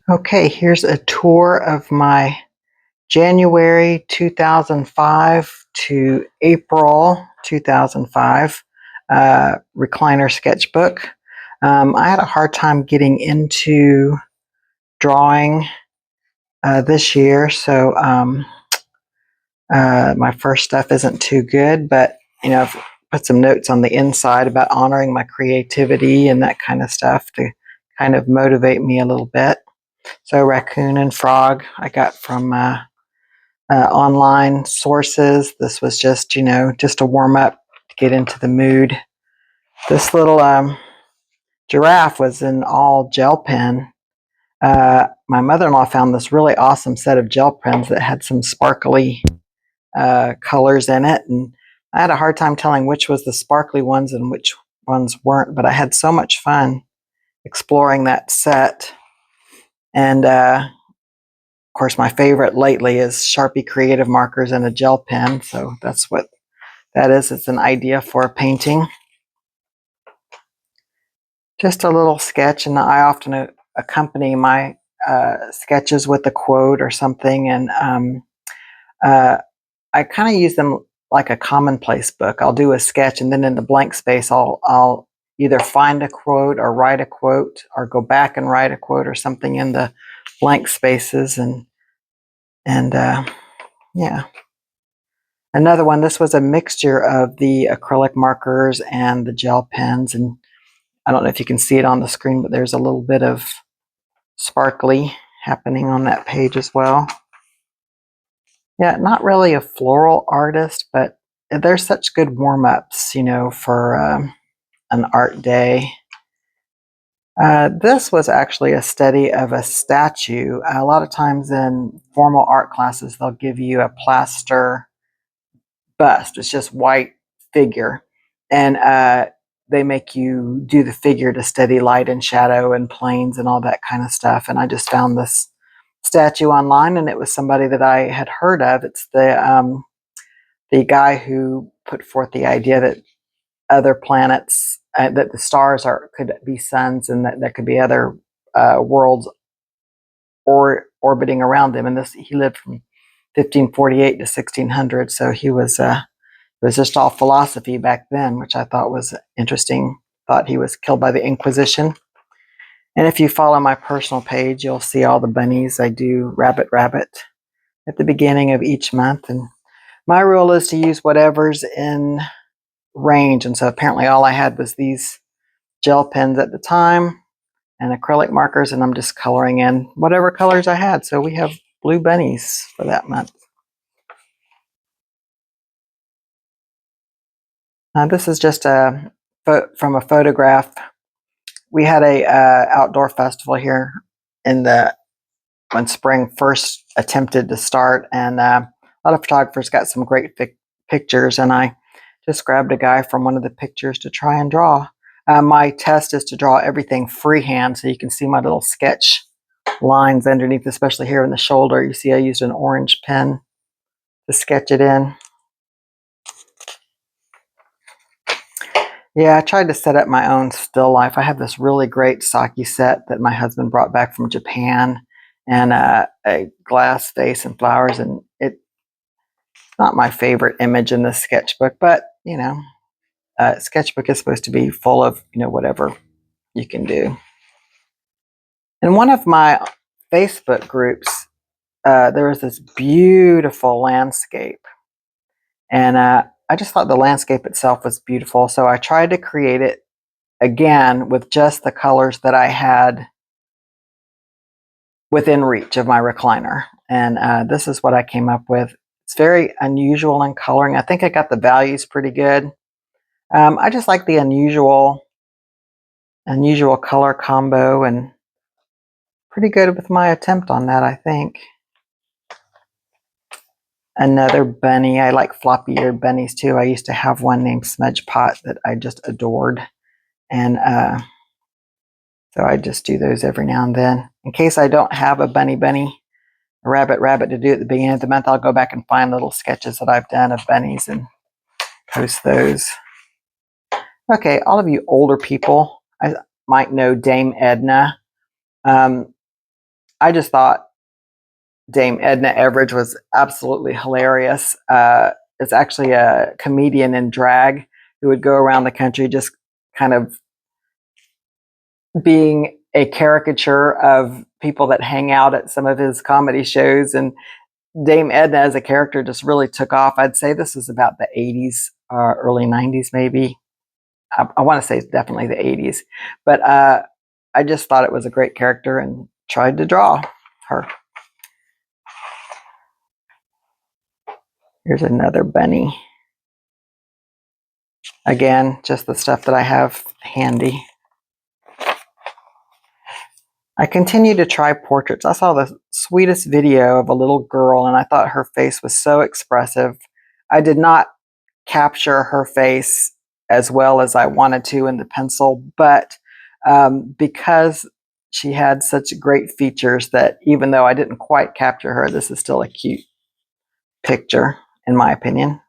Okay, here's a tour of my January 2005 to April 2005 recliner sketchbook. I had a hard time getting into drawing this year, so my first stuff isn't too good, but I've put some notes on the inside about honoring my creativity and that kind of stuff to kind of motivate me a little bit. So raccoon and frog I got from online sources. This was just, just a warm up to get into the mood. This little giraffe was in all gel pen. My mother-in-law found this really awesome set of gel pens that had some sparkly colors in it, and I had a hard time telling which was the sparkly ones and which ones weren't, but I had so much fun exploring that set. And of course, my favorite lately is Sharpie creative markers and a gel pen, so that's what that is. It's an idea for a painting. Just a little sketch, and I often accompany my sketches with a quote or something, and I kind of use them like a commonplace book. I'll do a sketch, and then in the blank space, I'll either find a quote or write a quote, or go back and write a quote or something in the blank spaces, and yeah. Another one. This was a mixture of the acrylic markers and the gel pens, and I don't know if you can see it on the screen, but there's a little bit of sparkly happening on that page as well. Yeah, not really a floral artist, but there's such good warm-ups, for an art day. This was actually a study of a statue. A lot of times in formal art classes, they'll give you a plaster bust. It's just white figure. And they make you do the figure to study light and shadow and planes and all that kind of stuff. And I just found this statue online, and it was somebody that I had heard of. It's the guy who put forth the idea that other planets, that the stars could be suns, and that there could be other worlds orbiting around them. And he lived from 1548 to 1600, so it was just all philosophy back then, which I thought was interesting. Thought he was killed by the Inquisition. And if you follow my personal page, you'll see all the bunnies. I do rabbit at the beginning of each month, and my rule is to use whatever's in range. And so apparently all I had was these gel pens at the time and acrylic markers, and I'm just coloring in whatever colors I had. So we have blue bunnies for that month. This is just from a photograph. We had a outdoor festival here when spring first attempted to start, and a lot of photographers got some great pictures, and I just grabbed a guy from one of the pictures to try and draw. My test is to draw everything freehand, so you can see my little sketch lines underneath, especially here in the shoulder. You see I used an orange pen to sketch it in. Yeah, I tried to set up my own still life. I have this really great sake set that my husband brought back from Japan, and a glass vase and flowers, and it's not my favorite image in this sketchbook, but sketchbook is supposed to be full of whatever you can do. In one of my Facebook groups, there was this beautiful landscape, and I just thought the landscape itself was beautiful, so I tried to create it again with just the colors that I had within reach of my recliner, and this is what I came up with. It's very unusual in coloring. I think I got the values pretty good. I just like the unusual color combo, and pretty good with my attempt on that, I think. Another bunny. I like floppy-eared bunnies too. I used to have one named Smudge Pot that I just adored, and so I just do those every now and then. In case I don't have a bunny, a rabbit to do at the beginning of the month, I'll go back and find little sketches that I've done of bunnies and post those. Okay, all of you older people, I might know Dame Edna. I just thought Dame Edna Everage was absolutely hilarious. It's actually a comedian in drag who would go around the country just kind of being a caricature of people that hang out at some of his comedy shows. And Dame Edna as a character just really took off. I'd say this was about the 80s, early 90s, maybe. I want to say it's definitely the 80s. But I just thought it was a great character and tried to draw her. Here's another bunny. Again, just the stuff that I have handy. I continue to try portraits. I saw the sweetest video of a little girl and I thought her face was so expressive. I did not capture her face as well as I wanted to in the pencil, but because she had such great features that even though I didn't quite capture her, this is still a cute picture, in my opinion.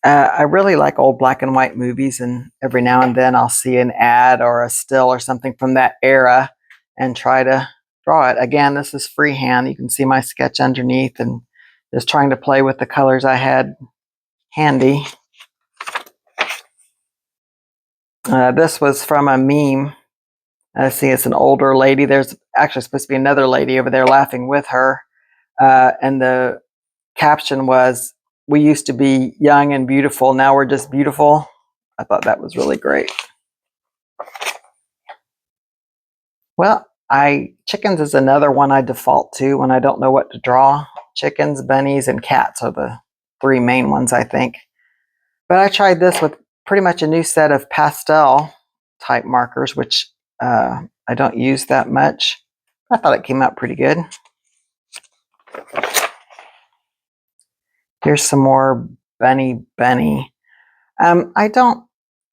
I really like old black and white movies, and every now and then I'll see an ad or a still or something from that era and try to draw it. Again, this is freehand. You can see my sketch underneath and just trying to play with the colors I had handy. This was from a meme. I see it's an older lady. There's actually supposed to be another lady over there laughing with her. And the caption was, "We used to be young and beautiful. Now we're just beautiful." I thought that was really great. Well, chickens is another one I default to when I don't know what to draw. Chickens, bunnies, and cats are the three main ones, I think. But I tried this with pretty much a new set of pastel type markers, which I don't use that much. I thought it came out pretty good. Here's some more bunny. I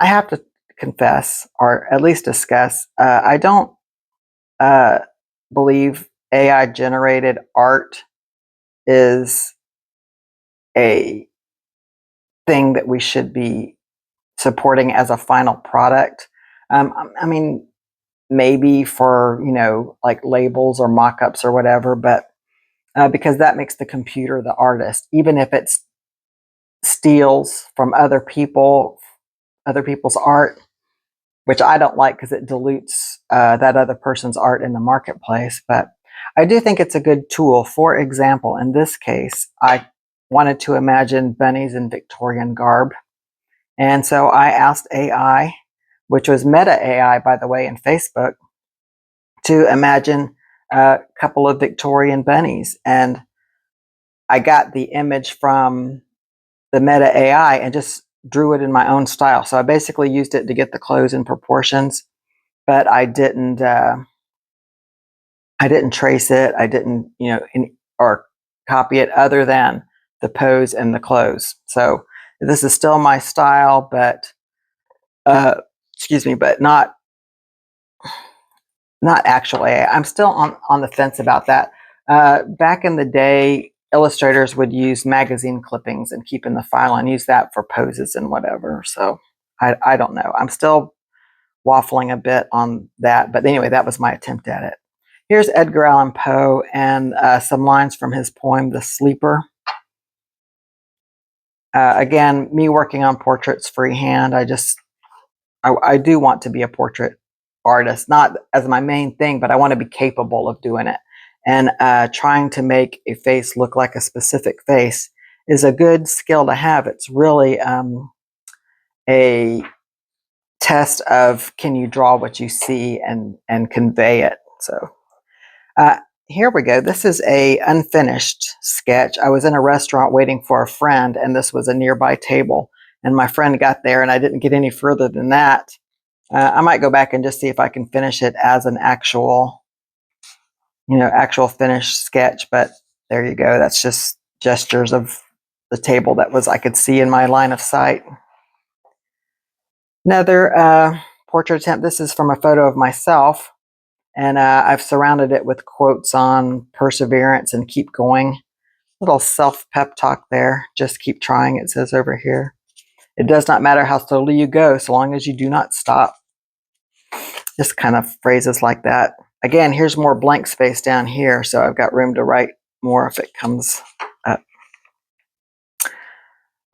have to confess, or at least discuss, I don't believe AI generated art is a thing that we should be supporting as a final product. I mean, maybe for, like labels or mock-ups or whatever, but because that makes the computer the artist, even if it steals from other people's art, which I don't like because it dilutes that other person's art in the marketplace. But I do think it's a good tool. For example, in this case, I wanted to imagine bunnies in Victorian garb. And so I asked AI, which was Meta AI, by the way, in Facebook, to imagine a couple of Victorian bunnies. And I got the image from the Meta AI and just drew it in my own style. So I basically used it to get the clothes in proportions, but I didn't trace it. I didn't, or copy it other than the pose and the clothes. So this is still my style, but excuse me, but not actual AI. I'm still on the fence about that. Back in the day, illustrators would use magazine clippings and keep in the file and use that for poses and whatever. So I don't know. I'm still waffling a bit on that. But anyway, that was my attempt at it. Here's Edgar Allan Poe and some lines from his poem, The Sleeper. Again, me working on portraits freehand. I do want to be a portrait artist, not as my main thing, but I want to be capable of doing it. And trying to make a face look like a specific face is a good skill to have. It's really a test of, can you draw what you see and convey it. So here we go. This is a unfinished sketch. I was in a restaurant waiting for a friend, and this was a nearby table. And my friend got there, and I didn't get any further than that. I might go back and just see if I can finish it as an actual finished sketch. But there you go. That's just gestures of the table that I could see in my line of sight. Another portrait attempt. This is from a photo of myself, and I've surrounded it with quotes on perseverance and keep going. Little self-pep talk there. Just keep trying, it says over here. It does not matter how slowly you go, so long as you do not stop. Just kind of phrases like that. Again, here's more blank space down here, so I've got room to write more if it comes up.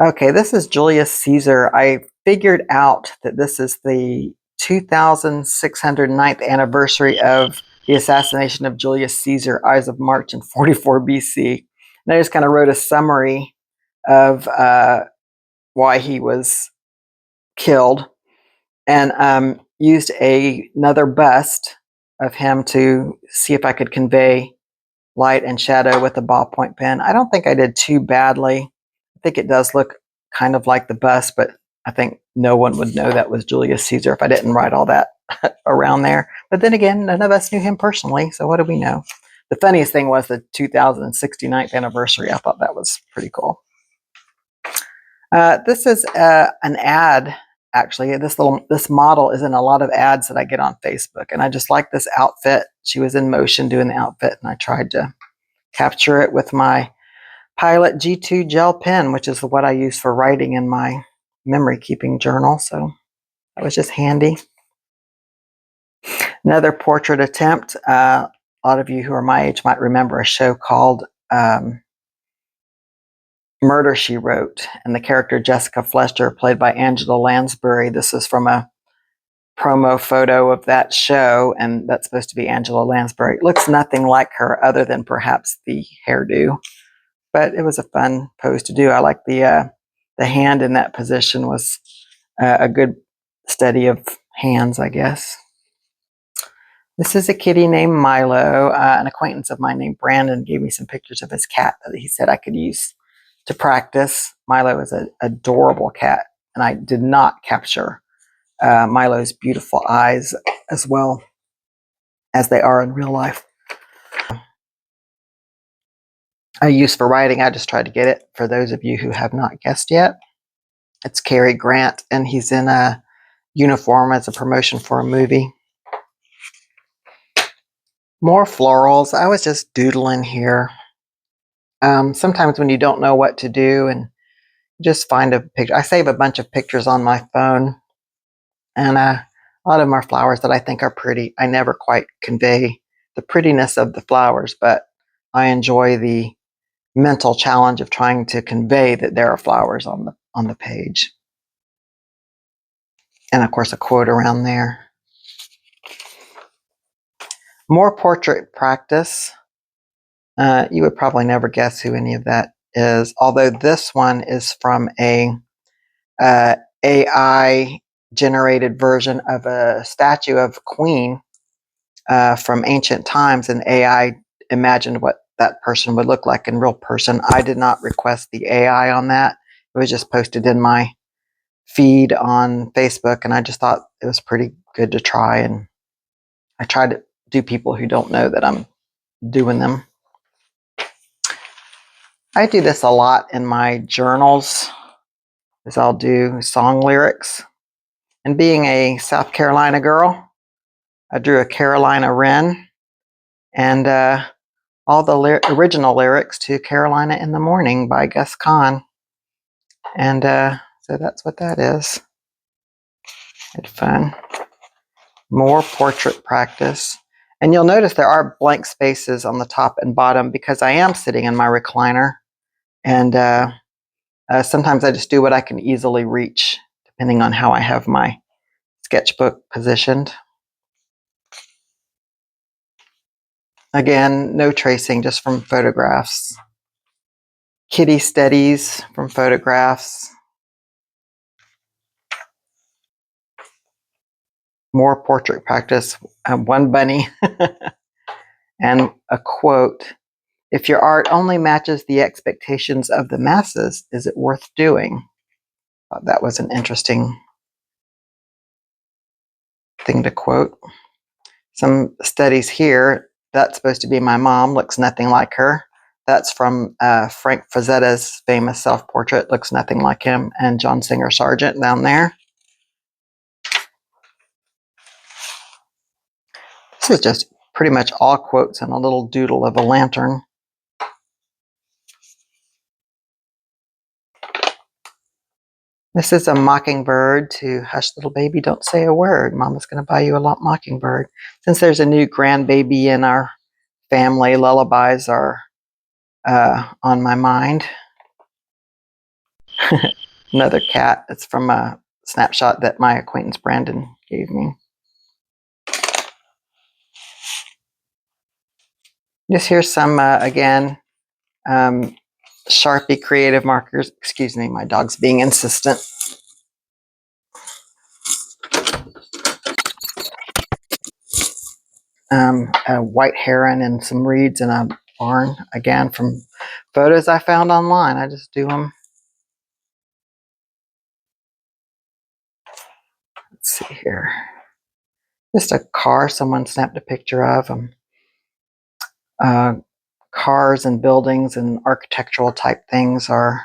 Okay, this is Julius Caesar. I figured out that this is the 2609th anniversary of the assassination of Julius Caesar, Ides of March in 44 BC. And I just kind of wrote a summary of why he was killed, and used another bust of him to see if I could convey light and shadow with a ballpoint pen. I don't think I did too badly. I think it does look kind of like the bust, but I think no one would know that was Julius Caesar if I didn't write all that around there. But then again, none of us knew him personally, so what do we know? The funniest thing was the 2069th anniversary. I thought that was pretty cool. This is an ad. Actually, this model is in a lot of ads that I get on Facebook, and I just like this outfit. She was in motion doing the outfit, and I tried to capture it with my Pilot G2 gel pen, which is what I use for writing in my memory keeping journal. So that was just handy. Another portrait attempt. A lot of you who are my age might remember a show called Murder, She Wrote, and the character Jessica Fletcher, played by Angela Lansbury. This is from a promo photo of that show, and that's supposed to be Angela Lansbury. It looks nothing like her other than perhaps the hairdo, but it was a fun pose to do. I like the hand in that position was a good study of hands, I guess. This is a kitty named Milo. An acquaintance of mine named Brandon gave me some pictures of his cat that he said I could use to practice. Milo is an adorable cat, and I did not capture Milo's beautiful eyes as well as they are in real life. I use for writing, I just tried to get it for those of you who have not guessed yet. It's Cary Grant, and he's in a uniform as a promotion for a movie. More florals. I was just doodling here. Sometimes when you don't know what to do and just find a picture. I save a bunch of pictures on my phone, and a lot of them are flowers that I think are pretty. I never quite convey the prettiness of the flowers, but I enjoy the mental challenge of trying to convey that there are flowers on the page. And of course a quote around there. More portrait practice. You would probably never guess who any of that is, although this one is from a AI generated version of a statue of Queen from ancient times, and AI imagined what that person would look like in real person. I did not request the AI on that. It was just posted in my feed on Facebook, and I just thought it was pretty good to try, and I try to do people who don't know that I'm doing them. I do this a lot in my journals, as I'll do song lyrics. And being a South Carolina girl, I drew a Carolina wren and all the original lyrics to Carolina in the Morning by Gus Kahn. And so that's what that is. Had fun. More portrait practice. And you'll notice there are blank spaces on the top and bottom because I am sitting in my recliner. And sometimes I just do what I can easily reach, depending on how I have my sketchbook positioned. Again, no tracing, just from photographs. Kitty studies from photographs. More portrait practice. One bunny and a quote. If your art only matches the expectations of the masses, is it worth doing? That was an interesting thing to quote. Some studies here. That's supposed to be my mom. Looks nothing like her. That's from Frank Frazzetta's famous self-portrait. Looks nothing like him. And John Singer Sargent down there. This is just pretty much all quotes and a little doodle of a lantern. This is a mockingbird to hush little baby, don't say a word. Mama's going to buy you a mockingbird. Since there's a new grandbaby in our family, lullabies are on my mind. Another cat. It's from a snapshot that my acquaintance Brandon gave me. Just here's some, again, Sharpie creative markers. Excuse me, my dog's being insistent. A white heron and some reeds in a barn, again from photos I found online. I just do them. Let's see here. Just a car someone snapped a picture of. Cars and buildings and architectural type things are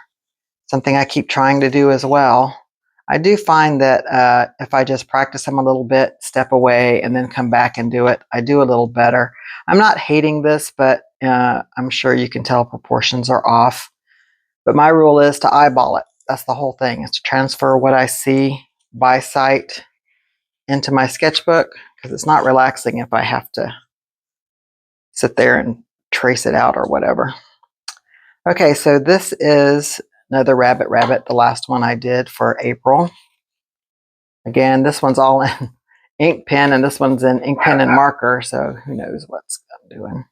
something I keep trying to do as well. I do find that if I just practice them a little bit, step away, and then come back and do it, I do a little better. I'm not hating this, but I'm sure you can tell proportions are off. But my rule is to eyeball it. That's the whole thing, is to transfer what I see by sight into my sketchbook, because it's not relaxing if I have to sit there and trace it out or whatever. Okay, so this is another rabbit, the last one I did for April. Again, this one's all in ink pen, and this one's in ink pen and marker, so who knows what's I'm doing.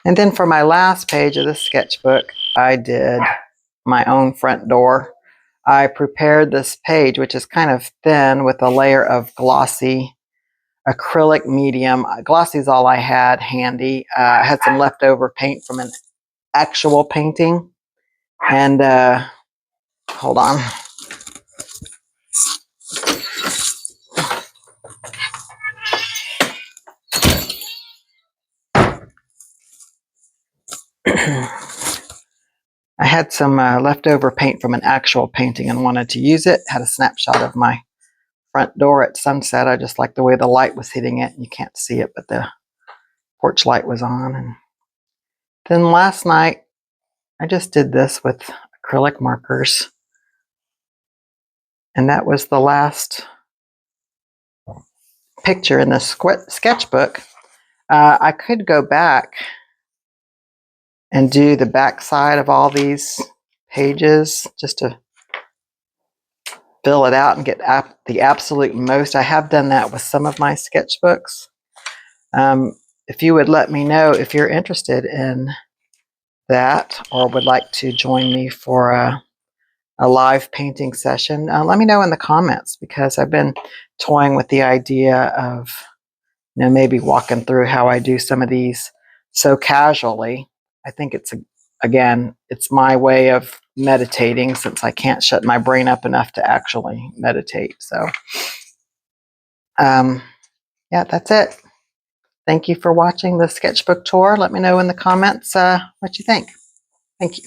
And then for my last page of the sketchbook, I did my own front door. I prepared this page, which is kind of thin, with a layer of glossy acrylic medium. Glossy is all I had handy. I had some leftover paint from an actual painting. And hold on. I had some leftover paint from an actual painting and wanted to use it. Had a snapshot of my front door at sunset. I just liked the way the light was hitting it. You can't see it, but the porch light was on. And then last night, I just did this with acrylic markers. And that was the last picture in the sketchbook. I could go back and do the back side of all these pages just to fill it out and get the absolute most. I have done that with some of my sketchbooks. If you would let me know if you're interested in that or would like to join me for a live painting session, let me know in the comments, because I've been toying with the idea of maybe walking through how I do some of these so casually. I think again, it's my way of meditating, since I can't shut my brain up enough to actually meditate. So, yeah, that's it. Thank you for watching the sketchbook tour. Let me know in the comments what you think. Thank you.